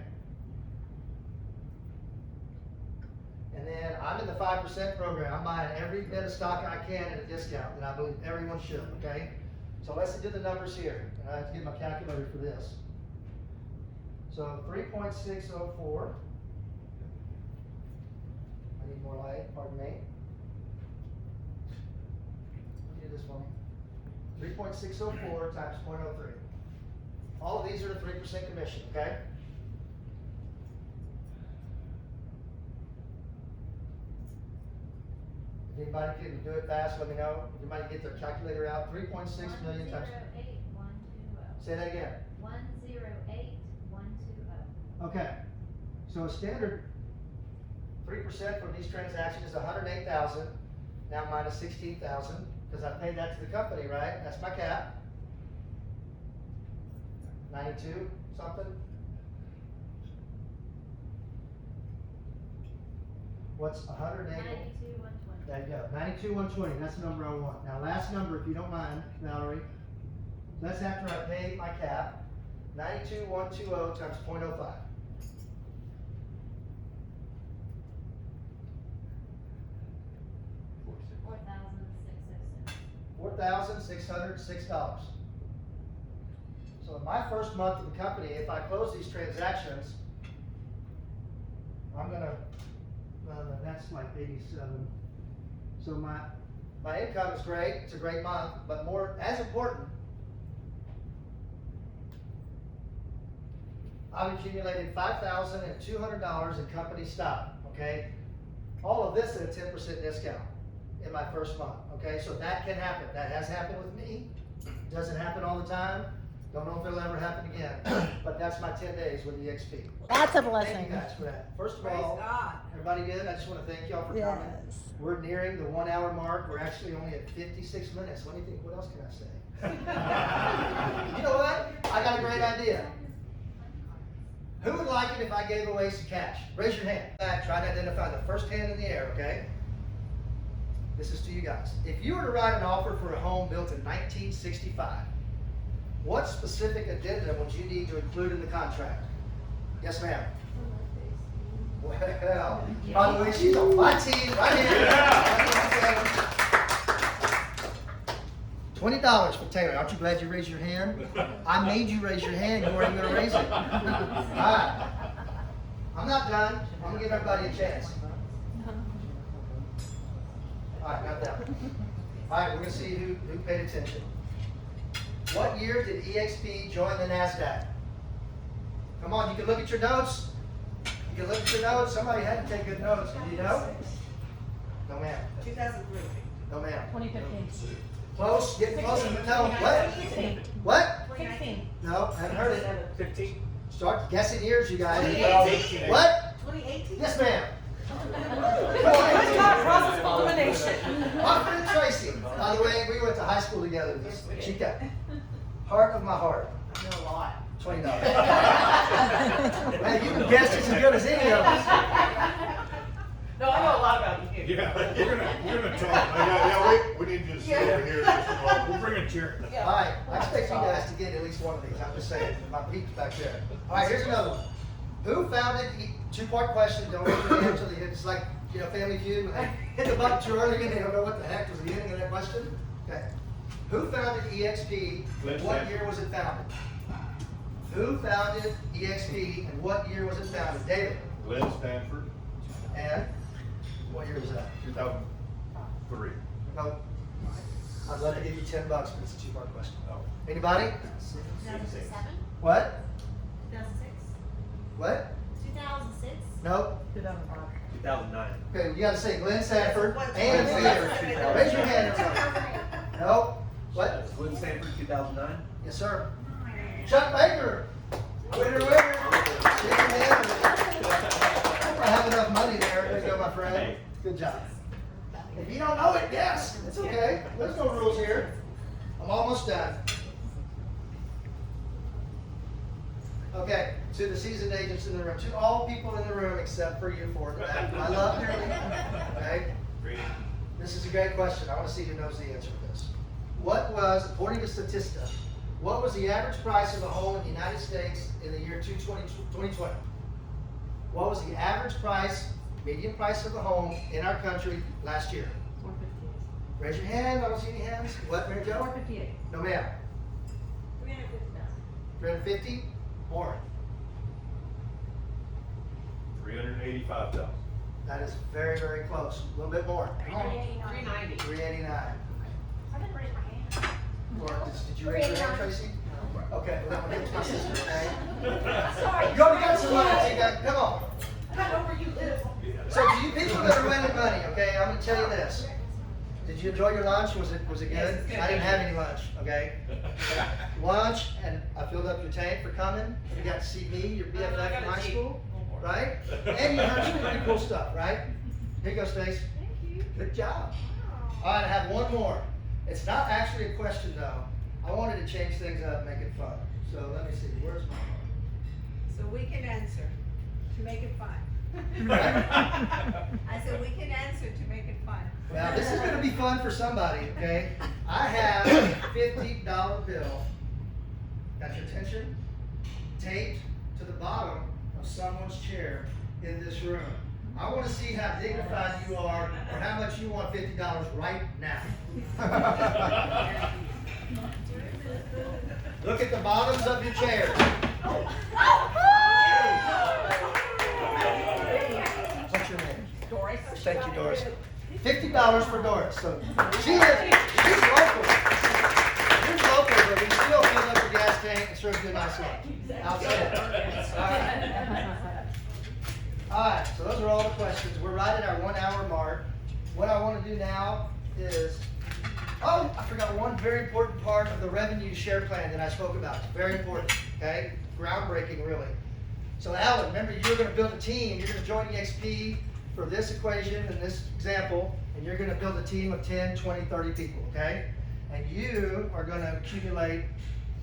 And then I'm in the 5% program. I'm buying every bit of stock I can at a discount, and I believe everyone should, okay? So let's do the numbers here. And I have to get my calculator for this. So 3.604. I need more light, pardon me. Do this for me. 3.604 times 0.03. All of these are the 3% commission, okay? If anybody can do it fast, let me know. If anybody get their calculator out, 3.6 million times.
108,120.
Say that again.
108,120.
Okay. So a standard 3% from these transactions is 108,000. Now minus 16,000 because I paid that to the company, right? That's my cap. 92 something. What's 108?
92,120.
There you go, 92,120, that's the number I want. Now last number, if you don't mind, Valerie. That's after I paid my cap, 92,120 times 0.05.
4,606.
$4,606. So in my first month of the company, if I close these transactions, I'm gonna, that's like 87. So my income is great, it's a great month, but more, as important, I've accumulated $5,200 in company stock, okay? All of this at a 10% discount in my first month, okay? So that can happen, that has happened with me. Doesn't happen all the time. Don't know if it'll ever happen again, but that's my 10 days with EXP.
That's a
Thank
blessing.
you guys for that. First of
Praise
all,
God.
everybody good? I just want to thank y'all for coming.
Yes.
We're nearing the 1 hour mark. We're actually only at 56 minutes. What do you think? What else can I say? You know what? I got a great idea. Who would like it if I gave away some cash? Raise your hand. Try to identify the first hand in the air, okay? This is to you guys. If you were to write an offer for a home built in 1965, what specific addendum would you need to include in the contract? Yes, ma'am. Well, by the way, she's on my team right here. $20 for Taylor. Aren't you glad you raised your hand? I made you raise your hand. You weren't even going to raise it. All right. I'm not done. I'm going to give everybody a chance. All right, not that. All right, we're going to see who paid attention. What year did EXP join the NASDAQ? Come on, you can look at your notes. You can look at your notes. Somebody had to take good notes. Do you know? No, ma'am.
2003.
No, ma'am.
2015.
Close, getting closer, but no. What?
16.
What?
16.
No, haven't heard it.
15.
Start guessing years, you guys.
2018.
What?
2018.
Yes, ma'am.
Good job, process of elimination.
Hoffman and Tracy. By the way, we went to high school together. Chica. Heart of my heart.
I know a lot.
$20. Man, you can guess just as good as any of us.
No, I know a lot about you.
Yeah, we're gonna talk. Yeah, we need to just sit over here. Just a moment. We'll bring a chair.
Yeah.
All right, I expect you guys to get at least one of these. I'm just saying, my peeps back there. All right, here's another one. Who founded, two-part question, don't raise your hand until the end. It's like, Family Feud, when they hit the button too early and they don't know what the heck was the ending of that question. Okay. Who founded EXP? What year was it founded? Who founded EXP and what year was it founded? David.
Glenn Stanford,
And what year was that?
2003.
No. I'd love to give you $10, but it's a two-part question.
Oh.
Anybody?
2007?
What?
2006?
What?
2006?
Nope.
2009.
Okay, you gotta say Glenn Sanford
What-
and
what-
Peter.
what-
Raise your hand, everybody. Nope. What?
Wood Sanford, 2009.
Yes, sir. Chuck Baker. Winner, winner. Chicken dinner. I have enough money there. There you go, my friend. Good job. If you don't know it, yes. It's okay. There's no rules here. I'm almost done. Okay, to the seasoned agents in the room, to all people in the room except for you four. I love you. Okay? This is a great question. I want to see who knows the answer to this. What was, according to Statista, what was the average price of a home in the United States in the year 2020? What was the average price, median price of a home in our country last year?
458.
Raise your hand. I don't see any hands. What, Mary Jo?
458.
No, ma'am.
350,000.
350? More.
385,000.
That is very, very close. A little bit more.
390.
389.
I didn't raise my hand.
Or did you raise your hand, Tracy? Okay, well, I'm gonna give it to my sister, okay?
Sorry.
You already got some money, you got, come on.
I know where you live.
So to you people that are winning money, okay, I'm gonna tell you this. Did you enjoy your lunch? Was it good?
Yes, it's good.
I didn't have any lunch, okay? Lunch, and I filled up your tank for coming. You got to see me, your BFF from high school, right? And you heard some pretty cool stuff, right? Here you go, Stace.
Thank you.
Good job. All right, I have one more. It's not actually a question though. I wanted to change things up, make it fun. So let me see, where's my
So we can answer to make it fun.
Right?
I said we can answer to make it fun.
Now, this is gonna be fun for somebody, okay? I have a $50 bill, got your attention? Taped to the bottom of someone's chair in this room. I wanna see how dignified you are or how much you want $50 right now. Look at the bottoms of your chairs. What's your name?
Doris.
Thank you, Doris. $50 for Doris. So she's local. She's local, but we still fill up the gas tank and serve you a nice lunch. I'll say it. All right, so those are all the questions. We're right at our 1 hour mark. What I want to do now is, oh, I forgot one very important part of the revenue share plan that I spoke about. It's very important, okay? Groundbreaking, really. So Alan, remember you were going to build a team. You're going to join EXP for this equation and this example, and you're going to build a team of 10, 20, 30 people, okay? And you are going to accumulate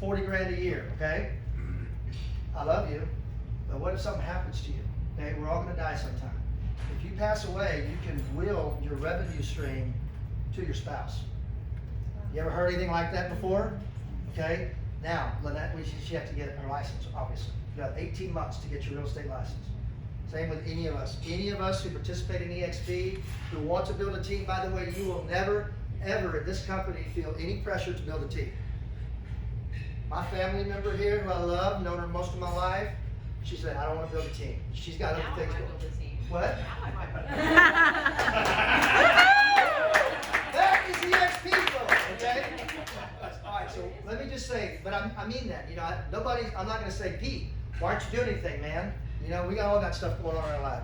40 grand a year, okay? I love you, but what if something happens to you? Okay, we're all going to die sometime. If you pass away, you can will your revenue stream to your spouse. You ever heard anything like that before? Okay, now, Lynette, she have to get her license, obviously. You got 18 months to get your real estate license. Same with any of us. Any of us who participate in EXP, who want to build a team, by the way, you will never, ever at this company feel any pressure to build a team. My family member here, who I love, known her most of my life, she said, I don't want to build a team. She's got other things going on. What? That is EXP, folks, okay? All right, so let me just say, but I mean that, you know, I'm not gonna say, Pete, why aren't you doing anything, man? You know, we got all that stuff going on in our life.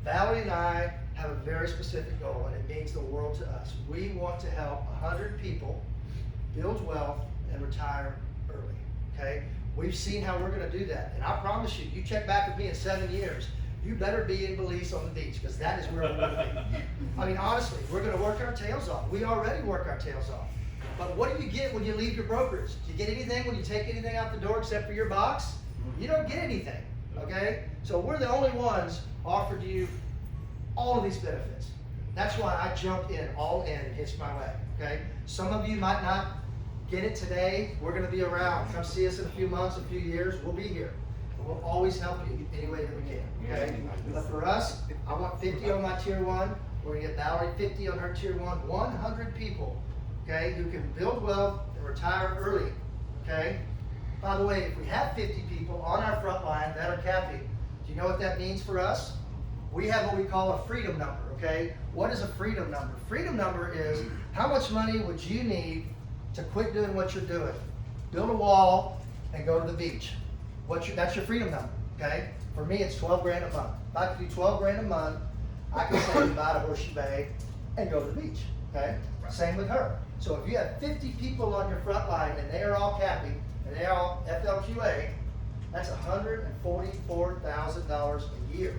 Valerie and I have a very specific goal, and it means the world to us. We want to help 100 people build wealth and retire early, okay? We've seen how we're gonna do that, and I promise you, you check back with me in 7 years, you better be in Belize on the beach, because that is where we're gonna be. I mean, honestly, we're gonna work our tails off. We already work our tails off. But what do you get when you leave your brokerage? Do you get anything when you take anything out the door except for your box? You don't get anything, okay? So we're the only ones offered you all of these benefits. That's why I jumped in, all in, and hits my way, okay? Some of you might not get it today. We're gonna be around. Come see us in a few months, a few years. We'll be here. We'll always help you any way that we can, okay? But for us, I want 50 on my tier 1. We're gonna get Valerie 50 on her tier 1. 100 people, okay, who can build wealth and retire early, okay? By the way, if we have 50 people on our front line that are capping, do you know what that means for us? We have what we call a freedom number, okay? What is a freedom number? Freedom number is how much money would you need to quit doing what you're doing? Build a wall and go to the beach. That's your freedom number, okay? For me, it's 12 grand a month. If I could do 12 grand a month, I could say goodbye to Horseshoe Bay and go to the beach, okay? Same with her. So if you have 50 people on your front line and they are all capping, and they are all FLQA, that's $144,000 a year,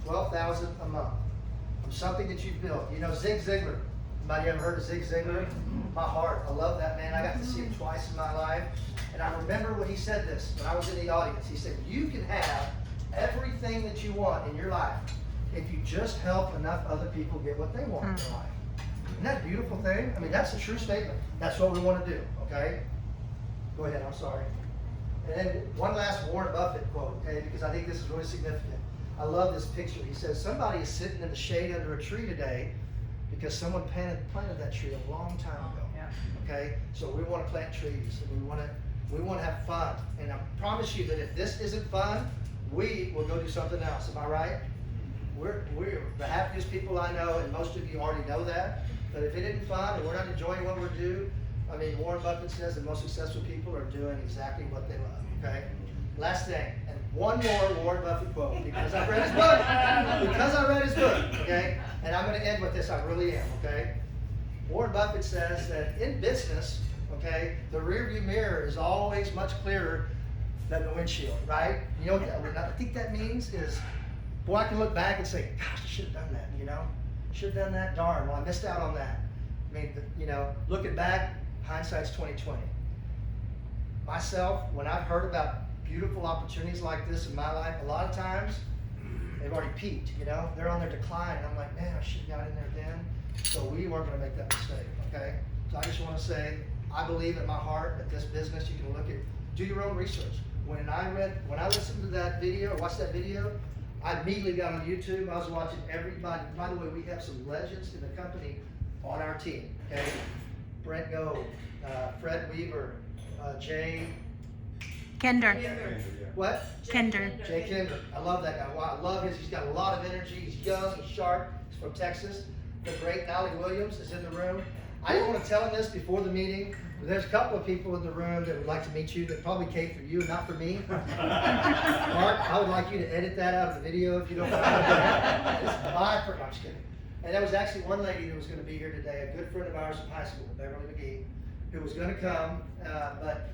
$12,000 a month, from something that you've built. You know Zig Ziglar. Anybody ever heard of Zig Ziglar? My heart, I love that man. I got to see him twice in my life. And I remember when he said this, when I was in the audience, he said, you can have everything that you want in your life if you just help enough other people get what they want in their life. Isn't that a beautiful thing? I mean, that's a true statement. That's what we want to do, okay? Go ahead, I'm sorry. And then one last Warren Buffett quote, okay, because I think this is really significant. I love this picture. He says, somebody is sitting in the shade under a tree today because someone planted that tree a long time ago. Okay? So we want to plant trees, and we want to have fun. And I promise you that if this isn't fun, we will go do something else. Am I right? We're the happiest people I know, and most of you already know that. But if it isn't fun and we're not enjoying what we're doing, I mean, Warren Buffett says the most successful people are doing exactly what they love. Okay? Last thing, and one more Warren Buffett quote, because I read his book. Because I read his book, okay? And I'm going to end with this, I really am, okay? Warren Buffett says that in business, okay, the rearview mirror is always much clearer than the windshield, right? You know what I think that means is, boy, I can look back and say, gosh, I should have done that, you know? Should have done that, darn, well, I missed out on that. I mean, you know, looking back, hindsight's 20/20. Myself, when I've heard about beautiful opportunities like this in my life, a lot of times, they've already peaked, you know? They're on their decline, and I'm like, man, I should have got in there then. So we weren't going to make that mistake, okay? So I just want to say, I believe in my heart that this business, you can look at, do your own research. When I listened to that video, or watched that video, I immediately got on YouTube. I was watching everybody. By the way, we have some legends in the company on our team, okay? Brent Gold, Fred Weaver, Jay.
Kinder.
What?
Kinder.
Jay Kinder. I love that guy. Wow, I love his. He's got a lot of energy. He's young. He's sharp. He's from Texas. The great Allie Williams is in the room. I didn't want to tell him this before the meeting, but there's a couple of people in the room that would like to meet you that probably came for you, not for me. Mark, I would like you to edit that out of the video if you don't mind. I'm just kidding. And there was actually one lady that was going to be here today, a good friend of ours from high school, Beverly McGee, who was going to come, but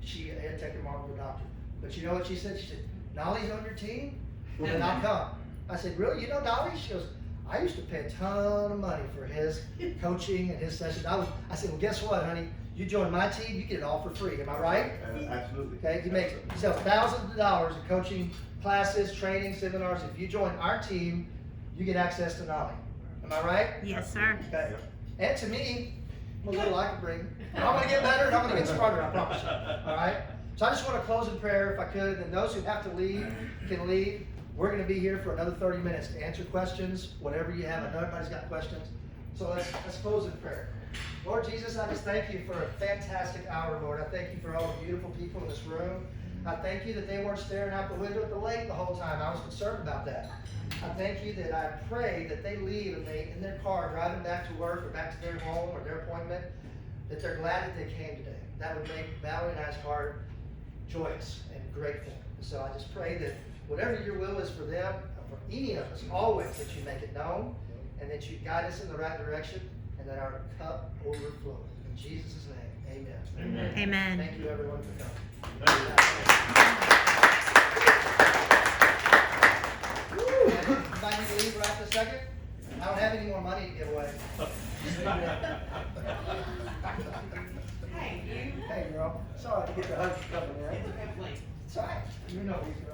she had taken her mom to a doctor. But you know what she said? She said, Nolly's on your team? Well, then I'll come. I said, really? You know Dolly? She goes, I used to pay a ton of money for his coaching and his sessions. I said, well, guess what, honey? You join my team, you get it all for free. Am I right?
Absolutely.
Okay, he sells thousands of dollars in coaching classes, training, seminars. If you join our team, you get access to Nolly. Am I right?
Yes, sir.
Okay. And to me, what little I can bring. I'm going to get better and I'm going to get smarter, I promise you. All right? So I just want to close in prayer if I could, and those who have to leave can leave. We're going to be here for another 30 minutes to answer questions, whatever you have. I know everybody's got questions. So let's close in prayer. Lord Jesus, I just thank you for a fantastic hour, Lord. I thank you for all the beautiful people in this room. I thank you that they weren't staring out the window at the lake the whole time. I was concerned about that. I thank you that I pray that they leave and they, in their car, driving back to work or back to their home or their appointment, that they're glad that they came today. That would make Valerie and I's heart joyous and grateful. So I just pray that whatever your will is for them, for any of us, always that you make it known and that you guide us in the right direction and that our cup overflows. In Jesus' name, amen.
Amen.
Thank you everyone for coming. Anybody need to leave right this second? I don't have any more money to give away.
Hey, you.
Hey girl, sorry to get the hug coming in.
It's a complaint.
It's all right. You know we can.